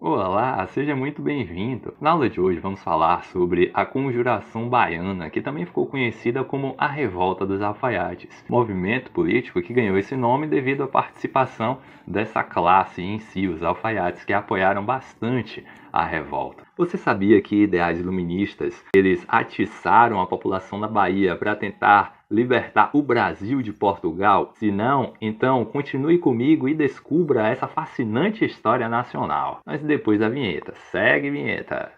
Olá, seja muito bem-vindo. Na aula de hoje vamos falar sobre a Conjuração Baiana, que também ficou conhecida como a Revolta dos Alfaiates, movimento político que ganhou esse nome devido à participação dessa classe em si, os alfaiates, que apoiaram bastante a revolta. Você sabia que ideais iluministas, eles atiçaram a população da Bahia para tentar libertar o Brasil de Portugal? Se não, então continue comigo e descubra essa fascinante história nacional. Mas depois da vinheta, segue vinheta.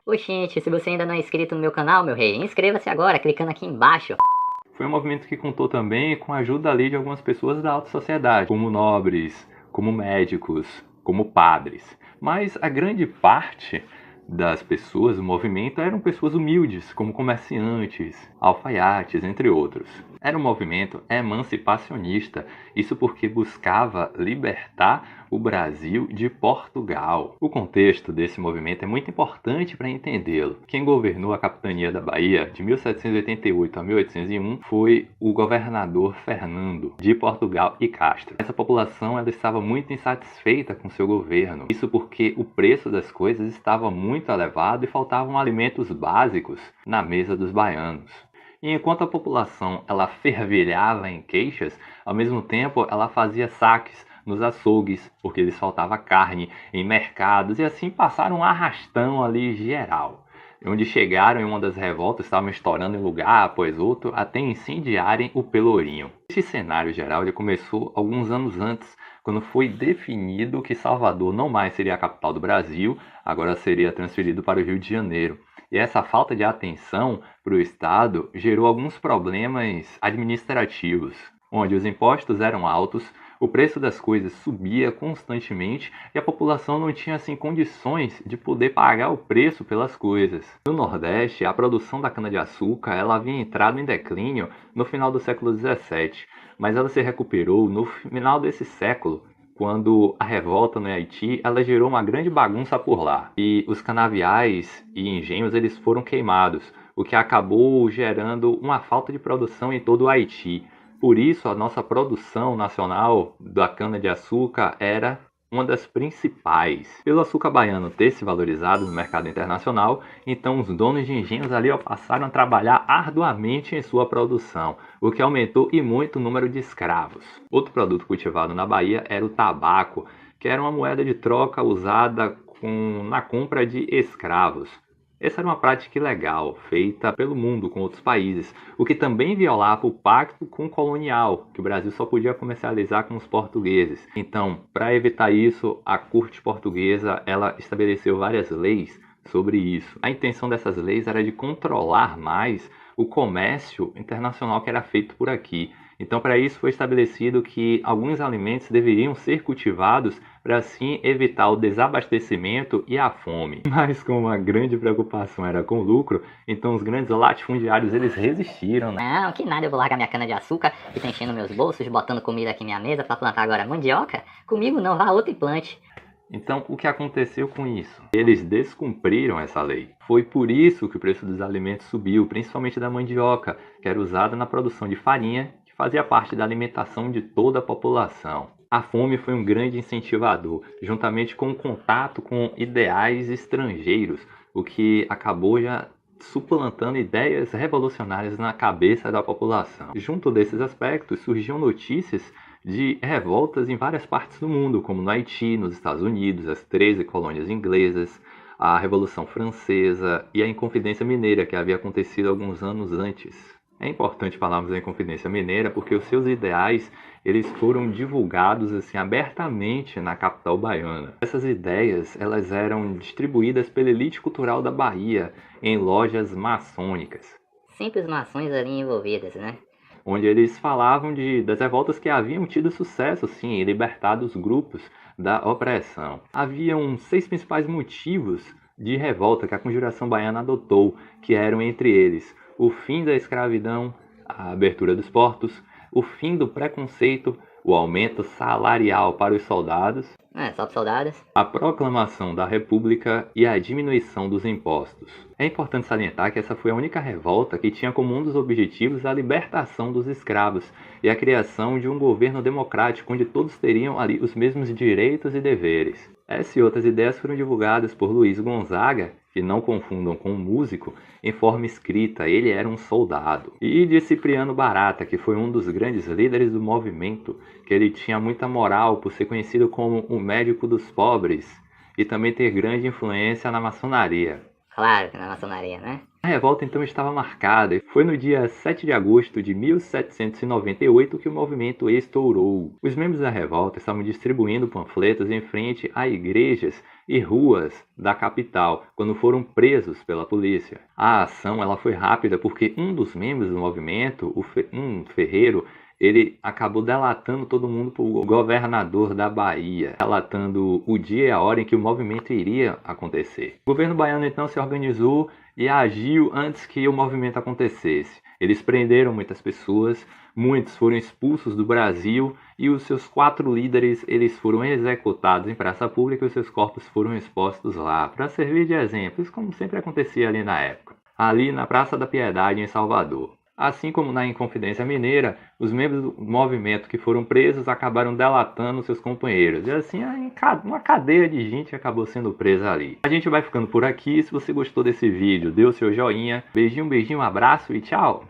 Oxente, se você ainda não é inscrito no meu canal, meu rei, inscreva-se agora, clicando aqui embaixo. Foi um movimento que contou também com a ajuda ali de algumas pessoas da alta sociedade, como nobres, como médicos, como padres. Mas a grande parte das pessoas do movimento eram pessoas humildes, como comerciantes, alfaiates, entre outros. Era um movimento emancipacionista, isso porque buscava libertar o Brasil de Portugal. O contexto desse movimento é muito importante para entendê-lo. Quem governou a capitania da Bahia de 1788 a 1801 foi o governador Fernando de Portugal e Castro. Essa população ela estava muito insatisfeita com seu governo, isso porque o preço das coisas estava muito elevado e faltavam alimentos básicos na mesa dos baianos. E enquanto a população ela fervilhava em queixas, ao mesmo tempo ela fazia saques nos açougues, porque lhes faltava carne, em mercados, e assim passaram um arrastão ali geral. Onde chegaram em uma das revoltas, estavam estourando em lugar após outro, até incendiarem o Pelourinho. Esse cenário geral ele começou alguns anos antes, quando foi definido que Salvador não mais seria a capital do Brasil, agora seria transferido para o Rio de Janeiro. E essa falta de atenção para o Estado gerou alguns problemas administrativos, onde os impostos eram altos, o preço das coisas subia constantemente e a população não tinha assim condições de poder pagar o preço pelas coisas. No Nordeste, a produção da cana-de-açúcar ela havia entrado em declínio no final do século XVII, mas ela se recuperou no final desse século, quando a revolta no Haiti ela gerou uma grande bagunça por lá. E os canaviais e engenhos eles foram queimados, o que acabou gerando uma falta de produção em todo o Haiti. Por isso, a nossa produção nacional da cana-de-açúcar era uma das principais. Pelo açúcar baiano ter se valorizado no mercado internacional, então os donos de engenhos ali passaram a trabalhar arduamente em sua produção, o que aumentou e muito o número de escravos. Outro produto cultivado na Bahia era o tabaco, que era uma moeda de troca usada na compra de escravos. Essa era uma prática ilegal, feita pelo mundo com outros países, o que também violava o pacto com o colonial, que o Brasil só podia comercializar com os portugueses. Então, para evitar isso, a corte portuguesa ela estabeleceu várias leis sobre isso. A intenção dessas leis era de controlar mais o comércio internacional que era feito por aqui. Então, para isso foi estabelecido que alguns alimentos deveriam ser cultivados para assim evitar o desabastecimento e a fome. Mas como a grande preocupação era com o lucro, então os grandes latifundiários eles resistiram, né? Não, que nada, eu vou largar minha cana de açúcar e tá enchendo meus bolsos, botando comida aqui na minha mesa pra plantar agora mandioca? Comigo não, vá outro e plante. Então, o que aconteceu com isso? Eles descumpriram essa lei. Foi por isso que o preço dos alimentos subiu, principalmente da mandioca, que era usada na produção de farinha, que fazia parte da alimentação de toda a população. A fome foi um grande incentivador, juntamente com o contato com ideais estrangeiros, o que acabou já suplantando ideias revolucionárias na cabeça da população. Junto desses aspectos, surgiam notícias de revoltas em várias partes do mundo, como no Haiti, nos Estados Unidos, as 13 colônias inglesas, a Revolução Francesa e a Inconfidência Mineira, que havia acontecido alguns anos antes. É importante falarmos da Inconfidência Mineira porque os seus ideais eles foram divulgados assim abertamente na capital baiana. Essas ideias elas eram distribuídas pela elite cultural da Bahia em lojas maçônicas, Simples mações ali envolvidas, né? onde eles falavam das revoltas que haviam tido sucesso, sim, em libertar os grupos da opressão. Haviam 6 principais motivos de revolta que a Conjuração Baiana adotou, que eram entre eles o fim da escravidão, a abertura dos portos, o fim do preconceito, o aumento salarial para os soldados, Só para soldados. a proclamação da República e a diminuição dos impostos. É importante salientar que essa foi a única revolta que tinha como um dos objetivos a libertação dos escravos e a criação de um governo democrático onde todos teriam ali os mesmos direitos e deveres. Essas e outras ideias foram divulgadas por Luiz Gonzaga, que não confundam com um músico, em forma escrita. Ele era um soldado. E de Cipriano Barata, que foi um dos grandes líderes do movimento, que ele tinha muita moral por ser conhecido como o médico dos pobres e também ter grande influência na maçonaria. Claro que na maçonaria, né? A revolta então estava marcada e foi no dia 7 de agosto de 1798 que o movimento estourou. Os membros da revolta estavam distribuindo panfletos em frente a igrejas e ruas da capital, quando foram presos pela polícia. A ação ela foi rápida porque um dos membros do movimento, um ferreiro, ele acabou delatando todo mundo para o governador da Bahia, relatando o dia e a hora em que o movimento iria acontecer. O governo baiano então se organizou e agiu antes que o movimento acontecesse. Eles prenderam muitas pessoas, muitos foram expulsos do Brasil e os seus 4 líderes eles foram executados em praça pública e os seus corpos foram expostos lá, para servir de exemplos, como sempre acontecia ali na época, ali na Praça da Piedade em Salvador. Assim como na Inconfidência Mineira, os membros do movimento que foram presos acabaram delatando seus companheiros. E assim, uma cadeia de gente acabou sendo presa ali. A gente vai ficando por aqui. Se você gostou desse vídeo, dê o seu joinha. Beijinho, beijinho, abraço e tchau!